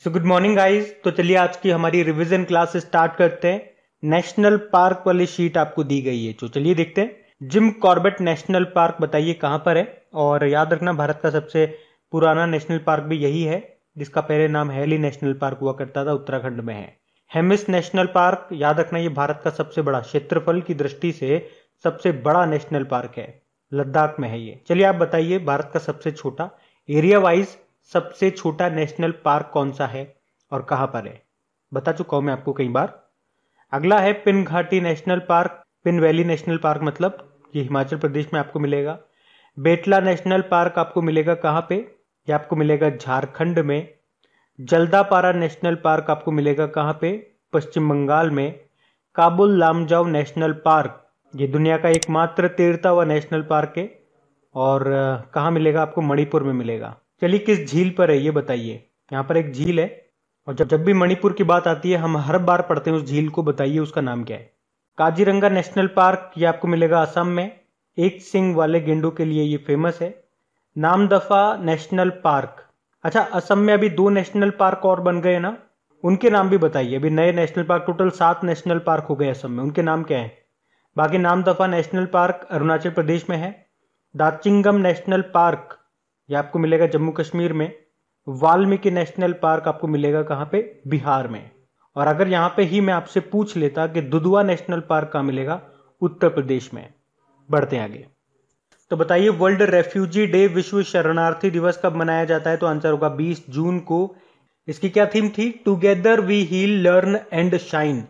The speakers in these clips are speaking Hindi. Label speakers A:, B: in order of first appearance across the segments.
A: So good morning guys. तो चलिए आज की हमारी रिवीजन क्लास स्टार्ट करते हैं। नेशनल पार्क वाली शीट आपको दी गई है, तो चलिए देखते हैं। जिम कॉर्बेट नेशनल पार्क बताइए कहाँ पर है। और याद रखना भारत का सबसे पुराना नेशनल पार्क भी यही है, जिसका पहले नाम हैली नेशनल पार्क हुआ करता था, उत्तराखंड में है। हेमिस नेशनल पार्क, याद रखना ये भारत का सबसे बड़ा, क्षेत्रफल की दृष्टि से सबसे बड़ा नेशनल पार्क है, लद्दाख में है ये। चलिए आप बताइए भारत का सबसे छोटा, एरिया वाइज सबसे छोटा नेशनल पार्क कौन सा है और कहां पर है, बता चुका हूं मैं आपको कई बार। अगला है पिन घाटी national park, pin valley national park, मतलब ये हिमाचल प्रदेश में आपको मिलेगा। बेटला नेशनल पार्क आपको मिलेगा कहां पे, ये आपको मिलेगा झारखंड में। जल्दापारा नेशनल पार्क आपको मिलेगा कहां पे, पश्चिम बंगाल में। काबुल लामजाओ नेशनल पार्क, ये दुनिया का एकमात्र तैरता हुआ नेशनल पार्क है और कहाँ मिलेगा आपको, मणिपुर में मिलेगा। चलिए किस झील पर है ये बताइए। यहाँ पर एक झील है और जब भी मणिपुर की बात आती है हम हर बार पढ़ते हैं उस झील को, बताइए उसका नाम क्या है। काजीरंगा नेशनल पार्क, ये आपको मिलेगा असम में, एक सिंग वाले गेंडों के लिए ये फेमस है। नामदफा नेशनल पार्क, अच्छा असम में अभी 2 नेशनल पार्क और बन गए ना, उनके नाम भी बताइए। अभी नए national park, total 7 national park हो गए असम में, उनके नाम क्या है। बाकी नामदफा नेशनल पार्क अरुणाचल प्रदेश में है। दाचिंगम नेशनल पार्क ये आपको मिलेगा जम्मू कश्मीर में। वाल्मीकि नेशनल पार्क आपको मिलेगा कहां पे, बिहार में। और अगर यहां पे ही मैं आपसे पूछ लेता कि दुधवा नेशनल पार्क कहां मिलेगा, उत्तर प्रदेश में। बढ़ते हैं आगे। तो बताइए वर्ल्ड रेफ्यूजी डे, विश्व शरणार्थी दिवस कब मनाया जाता है, तो आंसर होगा 20 जून को। इसकी क्या थीम थी, together we heal learn and shine.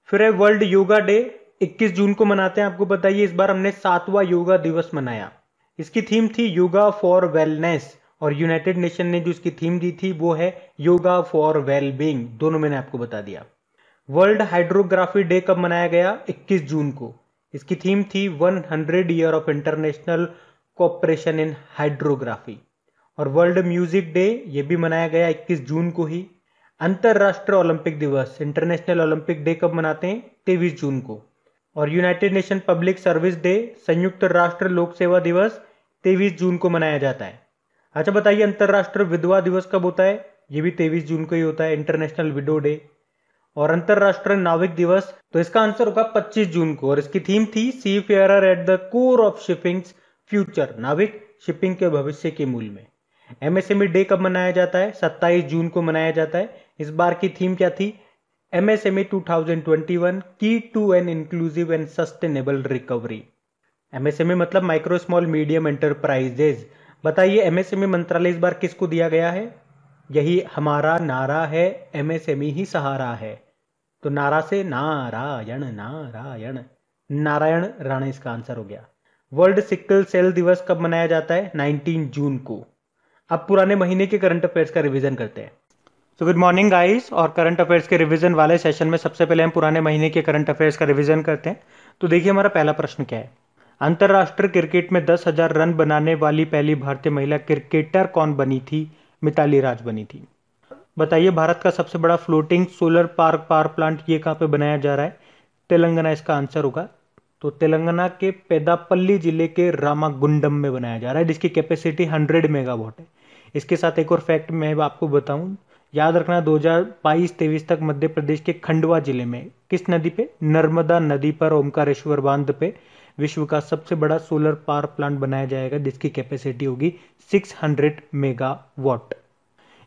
A: फिर है वर्ल्ड योगा डे, 21 जून को मनाते हैं, आपको बताइए इस बार हमने 7वां योगा दिवस मनाया। इसकी थीम थी योगा फॉर वेलनेस और यूनाइटेड नेशन ने जो इसकी थीम दी थी वो है योगा फॉर वेलबींग, दोनों मैंने आपको बता दिया। वर्ल्ड हाइड्रोग्राफी डे कब मनाया गया, 21 जून को। इसकी थीम थी 100 year of international cooperation in hydrography. और वर्ल्ड म्यूजिक डे ये भी मनाया गया 21 जून को ही। अंतरराष्ट्रीय ओलंपिक दिवस, इंटरनेशनल ओलंपिक डे कब मनाते हैं, 23 जून को। और United nation public service day, संयुक्त राष्ट्र लोक सेवा दिवस, 23 जून को मनाया जाता है। अच्छा बताइए अंतरराष्ट्रीय विधवा दिवस कब होता है, ये भी 23 जून को ही होता है, इंटरनेशनल विडो डे। और अंतरराष्ट्रीय नाविक दिवस, तो इसका आंसर होगा 25 जून को और इसकी थीम थी seafarer at the core of shipping's future, नाविक शिपिंग के भविष्य के मूल में। एमएसएमई डे कब मनाया जाता है, 27 जून को मनाया जाता है। इस बार की थीम क्या थी, MSME 2021 की to an inclusive and sustainable recovery. MSME मतलब माइक्रो स्मॉल मीडियम एंटरप्राइजेज। बताइए MSME मंत्रालय इस बार किसको दिया गया है, यही हमारा नारा है, MSME ही सहारा है। तो नारा से नारायण, नारायण, नारायण राणा इसका आंसर हो गया। वर्ल्ड सिकल सेल दिवस कब मनाया जाता है, 19 जून को। अब पुराने महीने के करंट अफेयर्स का रिवीजन करते हैं। तो गुड मॉर्निंग गाइस, और करंट अफेयर्स के रिवीजन वाले सेशन में सबसे पहले हम पुराने महीने के करंट अफेयर्स का रिवीजन करते हैं। तो देखिए हमारा पहला प्रश्न क्या है, अंतरराष्ट्रीय क्रिकेट में 10,000 रन बनाने वाली पहली भारतीय महिला क्रिकेटर कौन बनी थी, मिताली राज बनी थी। बताइए भारत का सबसे बड़ा फ्लोटिंग सोलर पावर प्लांट ये कहाँ पे बनाया जा रहा है, तेलंगाना इसका आंसर होगा। तो तेलंगाना के पेदापल्ली जिले के रामागुंडम में बनाया जा रहा है, जिसकी कैपेसिटी 100 मेगावाट है। इसके साथ एक और फैक्ट मैं आपको बताऊं, याद रखना 2022-23 तक मध्य प्रदेश के खंडवा जिले में किस नदी पे, नर्मदा नदी पर ओमकारेश्वर बांध पे विश्व का सबसे बड़ा सोलर पावर प्लांट बनाया जाएगा, जिसकी कैपेसिटी होगी 600 मेगावाट।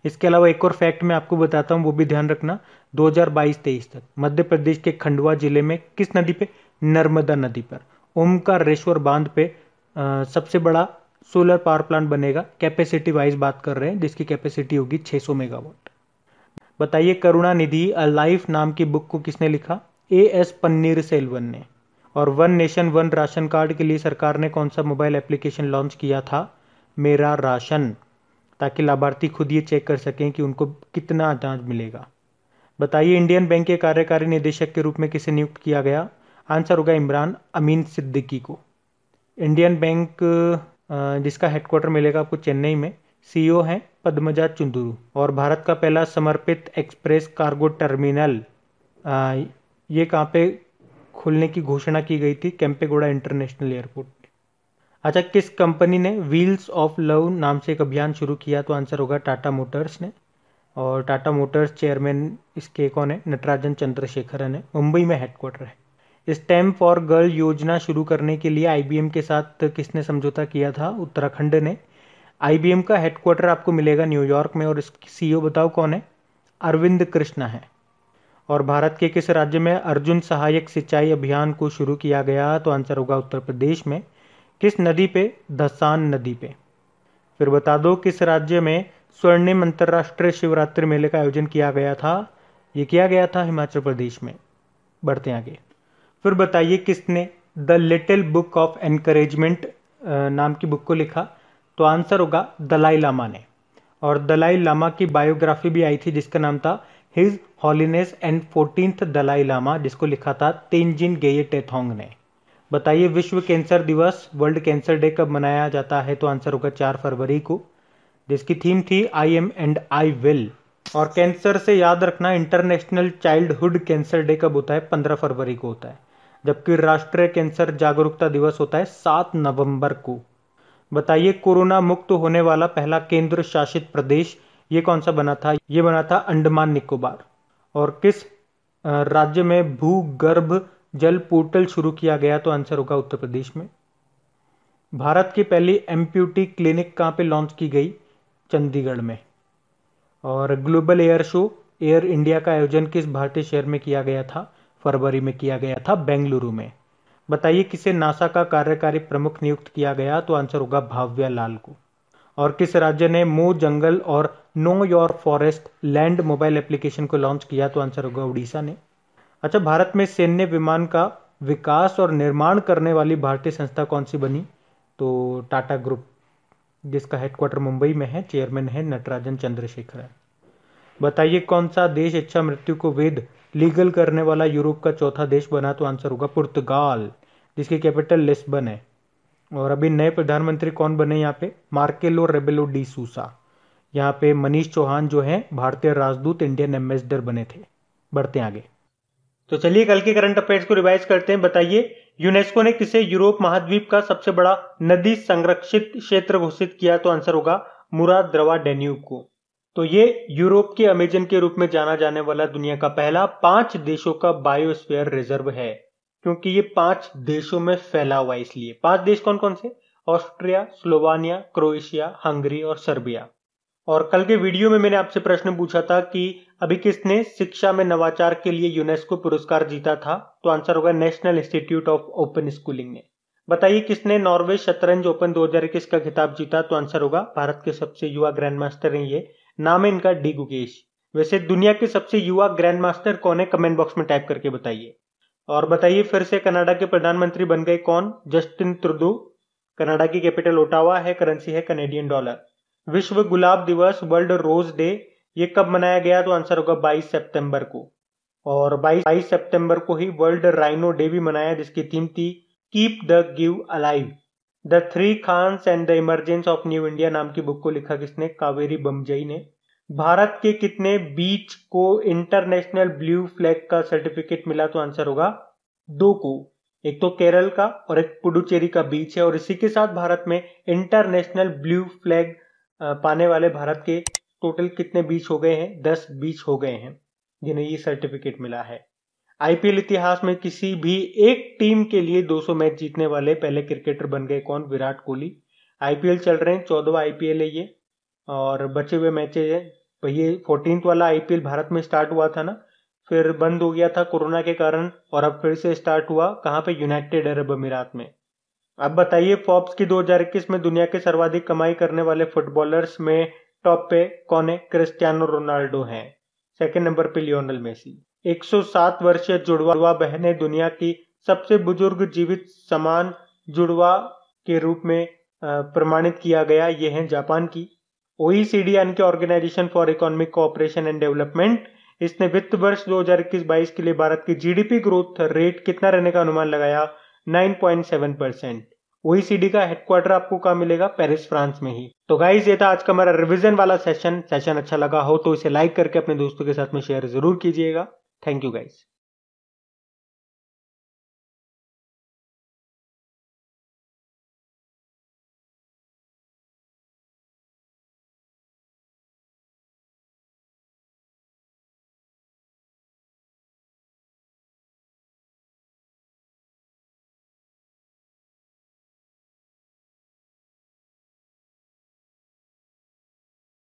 A: इसके अलावा एक और फैक्ट मैं आपको बताता हूं, वो भी ध्यान रखना, 2022-23 तक मध्य प्रदेश के खंडवा जिले में किस नदी पे, नर्मदा नदी पर ओमकारेश्वर बांध पे सबसे बड़ा सोलर पावर प्लांट बनेगा। कैपेसिटी वाइज बात कर रहे हैं, जिसकी कैपेसिटी होगी 600 मेगावाट। बताइए करुणानिधि अ लाइफ नाम की बुक को किसने लिखा, AS पन्नीरसेल्वन ने। और one nation one ration card के लिए सरकार ने कौन सा मोबाइल एप्लीकेशन लॉन्च किया था, मेरा राशन, ताकि लाभार्थी खुद ये चेक कर सकें कि उनको कितना अनाज मिलेगा। बताइए इंडियन बैंक के कार्यकारी निदेशक के रूप में किसे नियुक्त किया गया, आंसर होगा इमरान अमीन सिद्दीकी को। इंडियन बैंक जिसका हेडक्वार्टर मिलेगा आपको चेन्नई में, CEO हैं पद्मजा चुंदुरु। और भारत का पहला समर्पित एक्सप्रेस कार्गो टर्मिनल ये कहाँ पे खुलने की घोषणा की गई थी, केम्पेगौड़ा इंटरनेशनल एयरपोर्ट। अच्छा किस कंपनी ने व्हील्स ऑफ लव नाम से एक अभियान शुरू किया, तो आंसर होगा टाटा मोटर्स ने। और टाटा मोटर्स चेयरमैन इसके कौन है? नटराजन चंद्रशेखरन है। मुंबई में हेडक्वार्टर है। स्टेम फॉर गर्ल योजना शुरू करने के लिए आईबीएम के साथ किसने समझौता किया था? उत्तराखंड ने। आईबीएम का हेडक्वार्टर आपको मिलेगा न्यूयॉर्क में और इसकी सीईओ बताओ कौन है? अरविंद कृष्णा है। और भारत के किस राज्य में अर्जुन सहायक सिंचाई अभियान को शुरू किया गया? तो आंसर होगा उत्तर प्रदेश में। किस नदी पे? धसान नदी पे। फिर बता दो किस राज्य में स्वर्णिम अंतर्राष्ट्रीय शिवरात्रि मेले का आयोजन किया गया था? ये किया गया था हिमाचल प्रदेश में। बढ़ते आगे। फिर बताइए किसने the little book of encouragement नाम की बुक को लिखा? तो आंसर होगा दलाई लामा ने। और दलाई लामा की बायोग्राफी भी आई थी जिसका नाम था his holiness and 14th Dalai Lama, जिसको लिखा था तेंजिन गेये टेथोंग ने। बताइए विश्व कैंसर दिवस, वर्ल्ड कैंसर डे कब मनाया जाता है? तो आंसर होगा 4 फरवरी को, जिसकी थीम थी I am and I will. और कैंसर से याद रखना इंटरनेशनल चाइल्डहुड कैंसर डे कब होता है? 15 फरवरी को होता है। जबकि राष्ट्रीय कैंसर जागरूकता दिवस होता है 7 नवंबर को। बताइए कोरोना मुक्त होने वाला पहला केंद्र शासित प्रदेश ये कौन सा बना था? ये बना था अंडमान निकोबार। और किस राज्य में भूगर्भ जल पोर्टल शुरू किया गया? तो आंसर होगा उत्तर प्रदेश में। भारत की पहली एम्प्यूटी क्लिनिक कहाँ पे लॉन्च की गई? चंडीगढ़ में। और global air show air India का आयोजन किस भारतीय शहर में किया गया था? फरवरी में किया गया था बेंगलुरु में। बताइए किसे नासा का कार्यकारी प्रमुख नियुक्त किया गया? तो आंसर होगा भाव्या लाल को। और किस राज्य ने मो जंगल और know your forest land mobile application को लॉन्च किया? तो आंसर होगा उड़ीसा ने। अच्छा, भारत में सैन्य विमान का विकास और निर्माण करने वाली भारतीय संस्था कौन सी बनी? तो टाटा ग्रुप, जिसका हेडक्वार्टर मुंबई में है, चेयरमैन है नटराजन चंद्रशेखरन। बताइए कौन सा देश इच्छा मृत्यु को वैध लीगल करने वाला यूरोप का चौथा देश बना? तो आंसर होगा पुर्तगाल, जिसकी कैपिटल लिस्बन है। और अभी नए प्रधानमंत्री कौन बने यहाँ पे? मार्केलो रेबेलो डी सूसा। यहाँ पे मनीष चौहान जो है भारतीय राजदूत, इंडियन एम्बेसडर बने थे। बढ़ते आगे। तो चलिए कल के करंट अफेयर्स को रिवाइज करते हैं। बताइए यूनेस्को ने किसे यूरोप महाद्वीप का सबसे बड़ा नदी संरक्षित क्षेत्र घोषित किया? तो आंसर होगा मुराद्रवा डेन्यूब को। तो ये यूरोप के अमेजन के रूप में जाना जाने वाला दुनिया का पहला 5 देशों का बायोस्फीयर रिजर्व है, क्योंकि ये 5 देशों में फैला हुआ है। इसलिए 5 देश कौन कौन से? ऑस्ट्रिया, स्लोवानिया, क्रोएशिया, हंगरी और सर्बिया। और कल के वीडियो में मैंने आपसे प्रश्न पूछा था कि अभी किसने शिक्षा में नवाचार के लिए यूनेस्को पुरस्कार जीता था? तो आंसर होगा national institute of open schooling ने। बताइए किसने नॉर्वे शतरंज ओपन 2021 का खिताब जीता? तो आंसर होगा भारत के सबसे युवा ग्रैंड मास्टर हैं ये, नाम है इनका डी गुकेश। वैसे दुनिया के सबसे युवा ग्रैंड मास्टर कौन है? कमेंट बॉक्स में टाइप करके बताइए। और बताइए फिर से कनाडा के प्रधानमंत्री बन गए कौन? Justin Trudeau. कनाडा की कैपिटल ओटावा है, करेंसी है कनेडियन डॉलर। विश्व गुलाब दिवस, वर्ल्ड रोज डे, ये कब मनाया गया? तो आंसर होगा 22 सितंबर को। और 22 सितंबर को ही वर्ल्ड राइनो डे भी मनाया, जिसकी थीम थी keep the give alive. The three Khans and the emergence of new India नाम की बुक को लिखा किसने? कावेरी बमजई ने। भारत के कितने बीच को इंटरनेशनल ब्लू फ्लैग का सर्टिफिकेट मिला? तो आंसर होगा 2 को। एक तो केरल का और एक पुडुचेरी का बीच है। और इसी के साथ भारत में इंटरनेशनल ब्लू फ्लैग पाने वाले भारत के टोटल कितने बीच हो गए हैं? 10 बीच हो गए हैं जिन्हें ये सर्टिफिकेट मिला है। आईपीएल इतिहास में किसी भी एक टीम के लिए 200 मैच जीतने वाले पहले क्रिकेटर बन गए कौन? विराट कोहली। आईपीएल चल रहे हैं, 14वां आईपीएल है ये, और बचे हुए मैचेज है। तो ये 14th वाला आईपीएल भारत में स्टार्ट हुआ था ना, फिर बंद हो गया था कोरोना के कारण, और अब फिर से स्टार्ट हुआ। कहाँ पे? यूनाइटेड अरब अमीरात में। अब बताइए फोर्ब्स की 2021 में दुनिया के सर्वाधिक कमाई करने वाले फुटबॉलर्स में टॉप पे कौन है? क्रिस्टियानो रोनाल्डो हैं। सेकंड नंबर पे लियोनेल मेसी। 107 वर्षीय जुड़वा बहनें दुनिया की सबसे बुजुर्ग जीवित समान जुड़वा के रूप में प्रमाणित किया गया, ये है जापान की। OECD यानी कि organisation for economic cooperation and development, इसने वित्त वर्ष 2021-22 के लिए भारत की जीडीपी ग्रोथ रेट कितना रहने का अनुमान लगाया? 9.7%। OECD का हेडक्वार्टर आपको कहाँ मिलेगा? पेरिस, फ्रांस में ही। तो गाइस ये था आज का हमारा रिवीजन वाला सेशन अच्छा लगा हो तो इसे लाइक करके अपने दोस्तों के साथ में शेयर जरूर कीजिएगा। Thank you guys.